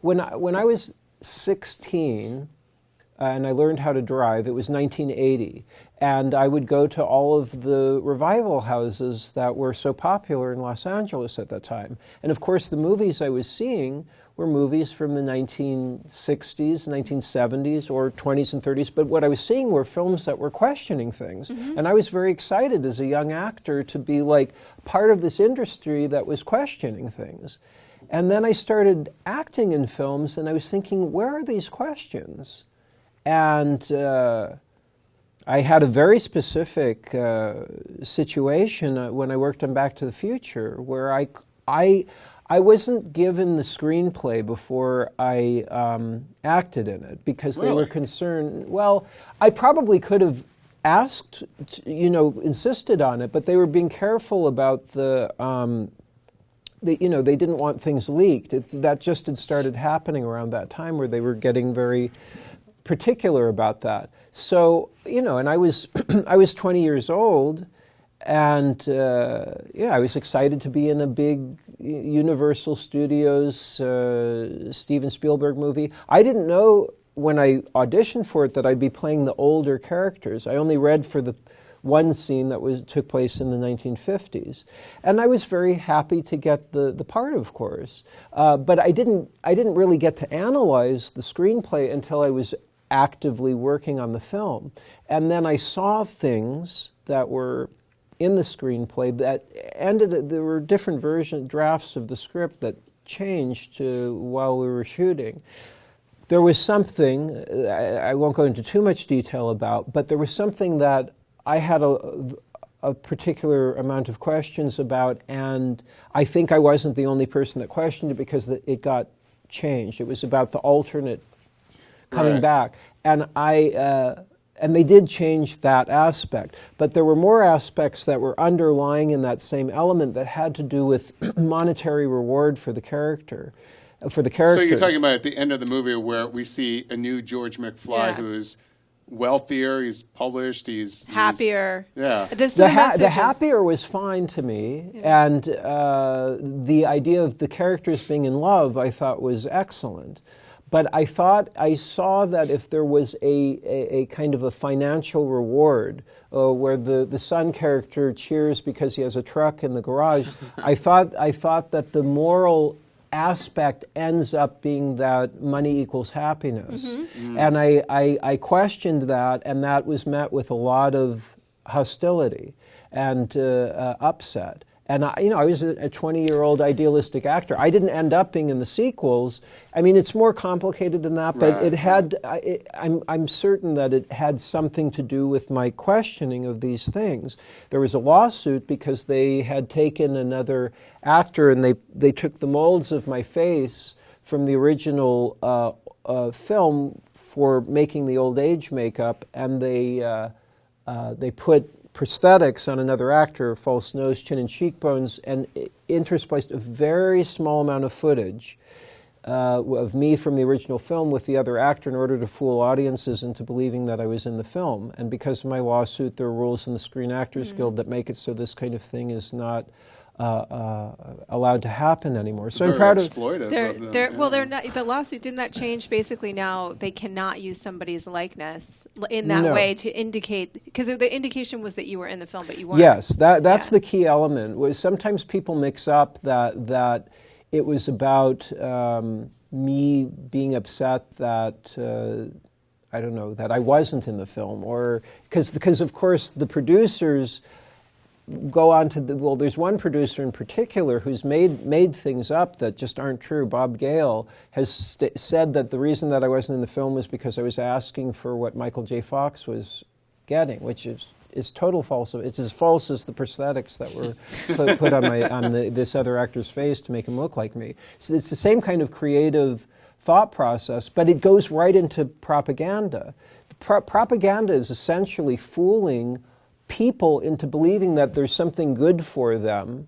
when I was 16 and I learned how to drive, it was 1980. And I would go to all of the revival houses that were so popular in Los Angeles at that time. And of course, the movies I was seeing were movies from the 1960s, 1970s, or 20s and 30s. But what I was seeing were films that were questioning things. And I was very excited as a young actor to be like part of this industry that was questioning things. And then I started acting in films, and I was thinking, where are these questions? And I had a very specific situation when I worked on Back to the Future, where I wasn't given the screenplay before I acted in it, because they were concerned. Well, I probably could have asked, insisted on it, but they were being careful about they didn't want things leaked. That just had started happening around that time, where they were getting very particular about that. So, and I was I was 20 years old, and I was excited to be in a big Universal Studios Steven Spielberg movie. I didn't know when I auditioned for it that I'd be playing the older characters. I only read for the one scene that took place in the 1950s, and I was very happy to get the part, of course. But I didn't really get to analyze the screenplay until I was actively working on the film, and then I saw things that were in the screenplay that there were different drafts of the script that changed while we were shooting. There was something I won't go into too much detail about, but there was something that I had a particular amount of questions about, and I think I wasn't the only person that questioned it, because it got changed. It was about the alternate coming back, and and they did change that aspect, but there were more aspects that were underlying in that same element that had to do with monetary reward for the character. So you're talking about at the end of the movie where we see a new George McFly who's wealthier, he's published, he's happier. The happier was fine to me, and the idea of the characters being in love I thought was excellent. But I saw that if there was a kind of a financial reward, where the son character cheers because he has a truck in the garage, I thought that the moral aspect ends up being that money equals happiness. And I questioned that, and that was met with a lot of hostility and upset. And I was a 20-year-old idealistic actor. I didn't end up being in the sequels. I mean, it's more complicated than that, but it had. I'm certain that it had something to do with my questioning of these things. There was a lawsuit because they had taken another actor, and they took the molds of my face from the original film for making the old age makeup, and they put prosthetics on another actor, false nose, chin, and cheekbones, and interspliced a very small amount of footage of me from the original film with the other actor in order to fool audiences into believing that I was in the film. And because of my lawsuit, there are rules in the Screen Actors Guild that make it so this kind of thing is not allowed to happen anymore. So I'm proud of. Well, they're not. The lawsuit, didn't that change? Basically, now they cannot use somebody's likeness in that way to indicate, because the indication was that you were in the film, but you weren't. Yes, that's the key element. Was sometimes people mix up that it was about me being upset that. I don't know, that I wasn't in the film, or because of course the producers go on to there's one producer in particular who's made things up that just aren't true. Bob Gale has said that the reason that I wasn't in the film was because I was asking for what Michael J. Fox was getting, which is total false. It's as false as the prosthetics that were put on this other actor's face to make him look like me. So it's the same kind of creative thought process, but it goes right into propaganda. Propaganda is essentially fooling people into believing that there's something good for them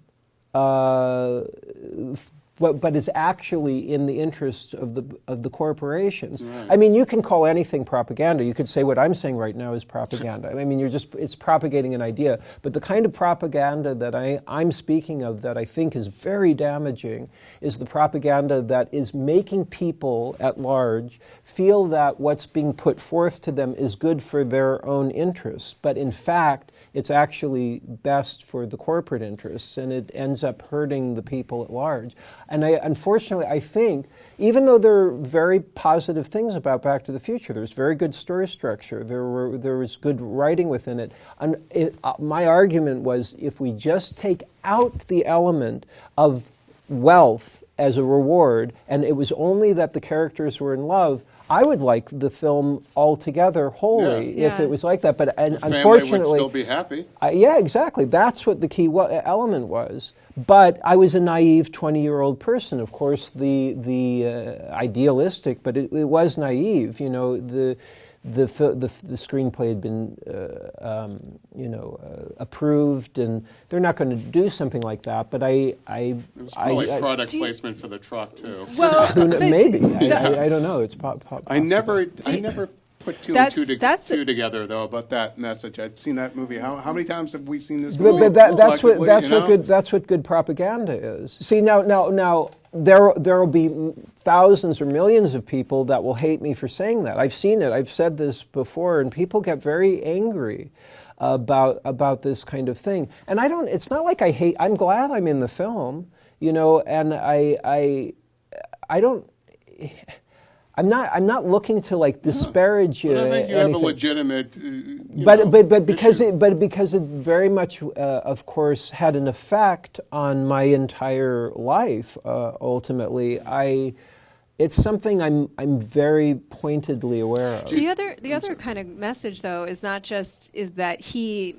but it's actually in the interest of the corporations. Right. I mean, you can call anything propaganda. You could say what I'm saying right now is propaganda. I mean, it's propagating an idea. But the kind of propaganda that I'm speaking of that I think is very damaging is the propaganda that is making people at large feel that what's being put forth to them is good for their own interests. But in fact, it's actually best for the corporate interests, and it ends up hurting the people at large. And unfortunately, I think, even though there are very positive things about Back to the Future, there's very good story structure, there was good writing within it. And my argument was, if we just take out the element of wealth as a reward, and it was only that the characters were in love, I would like the film altogether wholly if it was like that. But unfortunately, family would still be happy. Yeah, exactly. That's what the key element was. But I was a naive 20-year-old person. Of course, the idealistic, but it was naive. You know, the screenplay had been approved, and they're not going to do something like that. But it was probably product placement for the truck too. Well, maybe I don't know. It's possible. I never put two and two together though about that message. I'd seen that movie. How many times have we seen this movie? But that's what good propaganda is. See, now there will be thousands or millions of people that will hate me for saying that. I've seen it. I've said this before, and people get very angry about this kind of thing. And it's not like I hate. I'm glad I'm in the film, you know, and I don't. I'm not looking to like disparage I think you have a legitimate. Because it very much, of course, had an effect on my entire life. Ultimately, it's something I'm very pointedly aware of. The other kind of message, though, is not just that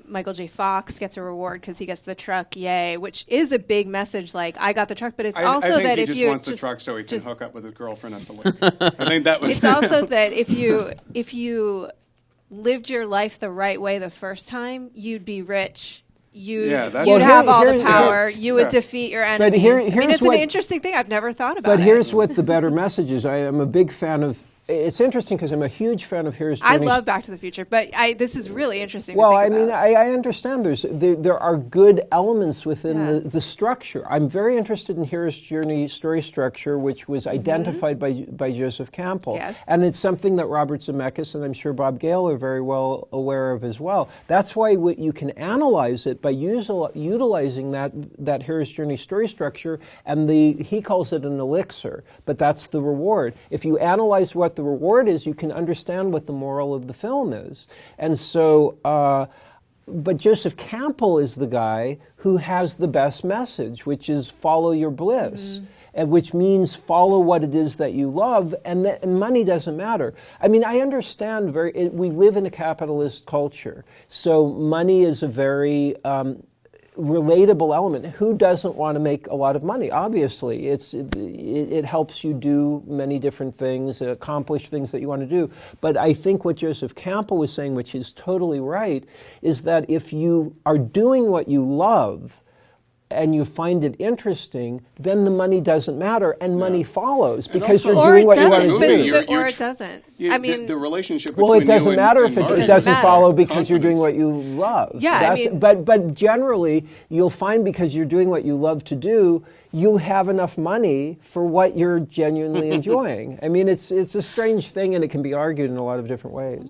Michael J. Fox gets a reward because he gets the truck, yay, which is a big message. Like, I got the truck, but it's also I think that he if just you wants the truck so he can hook up with his girlfriend at the lake. I think that was. It's also that if you lived your life the right way the first time, you'd be rich. You'd have all the power. You would defeat your enemies. But it's an interesting thing. I've never thought about it. But here's what the better message is. I am a big fan of. It's interesting because I'm a huge fan of Hero's Journey. I love Back to the Future, but this is really interesting. Well, to think about. I understand there are good elements within the structure. I'm very interested in Hero's Journey story structure, which was identified by Joseph Campbell. Yes. And it's something that Robert Zemeckis and I'm sure Bob Gale are very well aware of as well. That's why you can analyze it by utilizing that Hero's Journey story structure, and he calls it an elixir, but that's the reward. If you analyze what the reward is, you can understand what the moral of the film is. And so, but Joseph Campbell is the guy who has the best message, which is follow your bliss, and which means follow what it is that you love, and money doesn't matter. I mean, I understand we live in a capitalist culture, so money is a very relatable element. Who doesn't want to make a lot of money? Obviously, it helps you do many different things, accomplish things that you want to do. But I think what Joseph Campbell was saying, which is totally right, is that if you are doing what you love and you find it interesting, then the money doesn't matter, and money follows because you're doing what you want to do. Or it doesn't. I mean, the relationship. Well, it doesn't matter if it doesn't follow because you're doing what you love. Yeah, but generally, you'll find because you're doing what you love to do, you have enough money for what you're genuinely enjoying. I mean, it's a strange thing, and it can be argued in a lot of different ways.